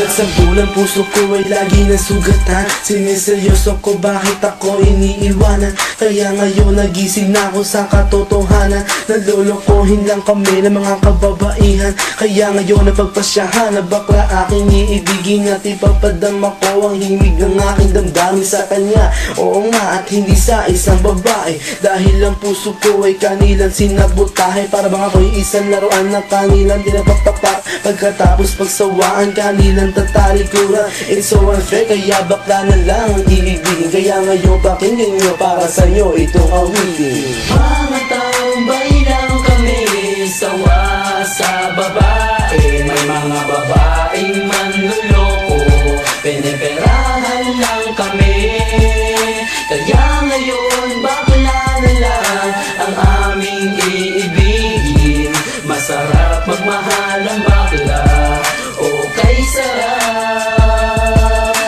Sugat sa bulan, puso ko ay lagi ng sugatan. Siniseryoso ko bakit ako iniiwanan. Kaya ngayon nagising na ako sa katotohanan. Nalolokohin lang kami ng mga kababaihan. Kaya ngayon napagpasyahan na bakla aking iibigin. At ipapadama ko ang himig ng aking damdamin sa kanya. Oo nga, at hindi sa isang babae. Dahil ang puso ko ay kanilang sinabotahe. Para bang ako'y isang laruan na kanilang dinapagpapak. Pagkatapos pagsawaan, kanilang tatalikuran. It's so unfair, kaya bakla na lang ang iibigin. Kaya ngayon pakinggan nyo, para sa'yo itong awitin. Mga tambay lang kami, sawa sa babae. May mga babaeng manluloko, piniperahan lang kami. Kaya ngayon bakla na lang ang aming iibigin. Masarap magmahal ang bakla, okay sarap.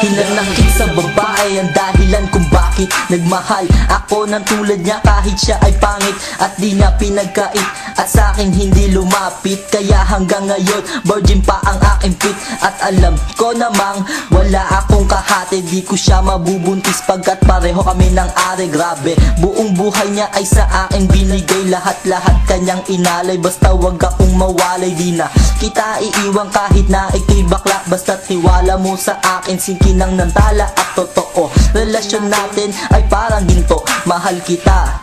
Hinanakit sa babae ang dahilan kung bakit nagmahal ako ng tulad niya kahit siya ay pangit at di niya pinagkait at sa akin hindi lumapit. Kaya hanggang ngayon virgin pa ang aking pit at alam ko namang wala akong kahati. Di ko siya mabubuntis pagkat pareho kami ng are. Grabe, buong buhay niya ay sa akin binigay. Lahat-lahat kanyang inalay, basta wag akong mawalay. Di na kita iiwan kahit na ikay bakla, basta tiwala mo sa akin. Sinkinang ng tala at totoo, relasyon natin ay parang ginto. Mahal kita,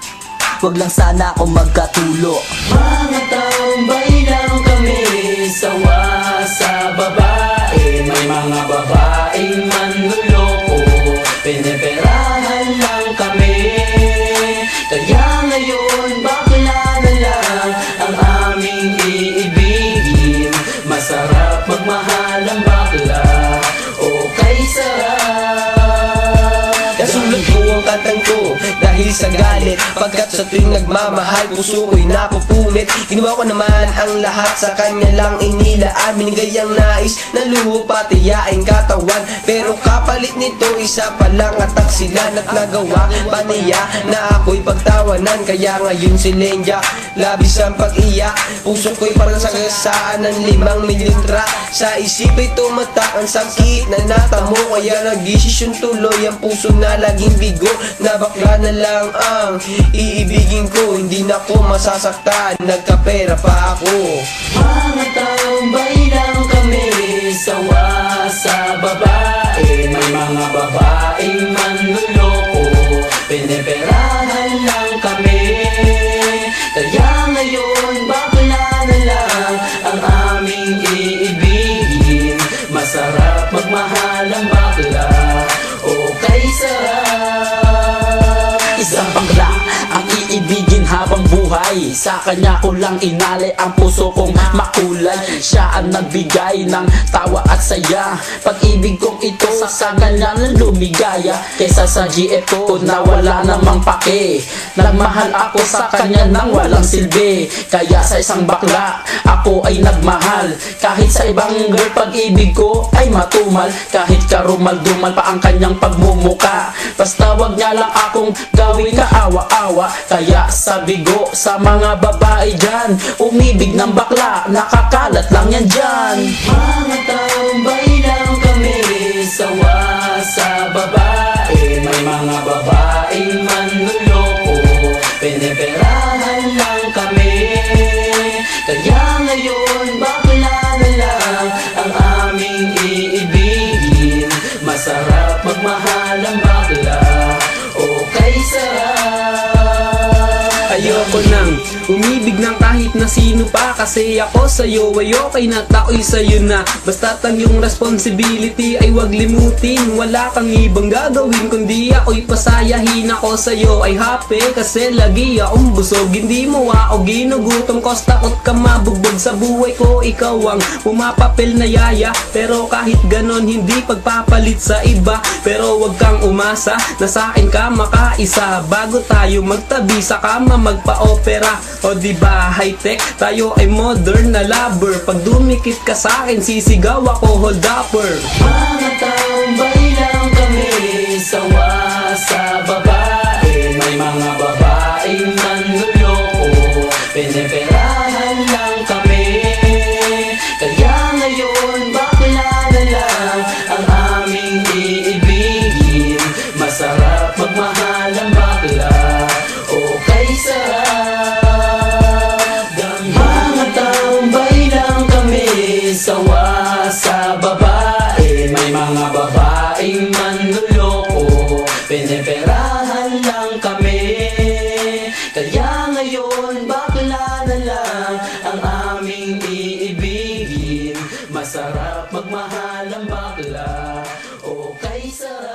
wag lang sana ako magkatulo. Mga tambay lang kami, sawa sa babae. May mga babaeng manluloko, piniperahan lang kami. Kaya ngayon bakla na lang ang aming iibigin. Masarap magmahal ang bakla, okay sarap. Nasulat ko ang kantang ko dahil sa galit, pagkat sa tuwing nagmamahal puso ko'y napupunit. Ginawa ko naman ang lahat sa kanya lang inilaan. Binigay ang nais na luho pati yaing katawan, pero kapalit nito isa pa lang atak sila. At nagawa pa niya na ako'y pagtawanan. Kaya ngayon si Lenja labis ang pag-iyak. Puso ko'y parang sagasaan ng 5 mililitra. Sa isip ay tumatak ang sakit na natamo. Kaya nagdesisyon tuloy ang puso na laging bigo, na bakla na lang ang iibigin ko. Hindi na ko masasaktan, nagkapera pa ako. Mga tambay lang kami, sawa sa babae. May mga babaeng manluloko, piniperahan lang kami. Kaya ngayon bakla na lang ang aming iibigin. Masarap magmahal ang bakla, okay sarap. Isang bakla ang iibigin habang buhay. Sa kanya ko lang inalay ang puso kong makulay. Siya ang nagbigay ng tawa at saya. Pag-ibig kong ito sa kanya lang lumigaya. Kaysa sa GF ko na wala namang pake. Nagmahal ako sa kanya nang walang silbi. Kaya sa isang bakla ako ay nagmahal. Kahit sa ibang girl pag-ibig ko ay matumal. Kahit karumal-dumal pa ang kanyang pagmumuka, basta wag niya lang akong gawing kaawa-awa. Kaya sabi ko sa mga babae dyan, umibig ng bakla, nakakalat lang yan dyan. Mga tambay lang kami, sawa sa babae. May mga babaeng manluloko, piniperahan lang kami. Kaya ngayon bakla na lang ang aming iibigin. Masarap magmahal ang bakla, okay sarap. Ayoko nang umibig ng kahit na sino pa, kasi ako sa'yo ay okay na, tao'y sa'yo na. Basta't ang iyong responsibility ay wag limutin. Wala kang ibang gagawin kundi ako'y pasayahin. Ako sa'yo ay happy kasi lagi akong busog. Hindi mo ako ginugutom, cause takot ka mabugbog sa buhay ko. Ikaw ang pumapapil na yaya, pero kahit ganon hindi pagpapalit sa iba. Pero wag kang umasa na sa'kin ka makaisa. Bago tayo magtabi sa kama magpa-opera, o diba high-tech, tayo ay modern na lover. Pag dumikit ka sa'kin sisigaw ako hold upper. Mga tambay lang kami, sawa sa babae. May mga babaeng manluloko, piniperahan lang kami. Kaya ngayon bakla na lang ngayon bakla na lang ang aming iibigin. Masarap magmahal ang bakla, o kay sarap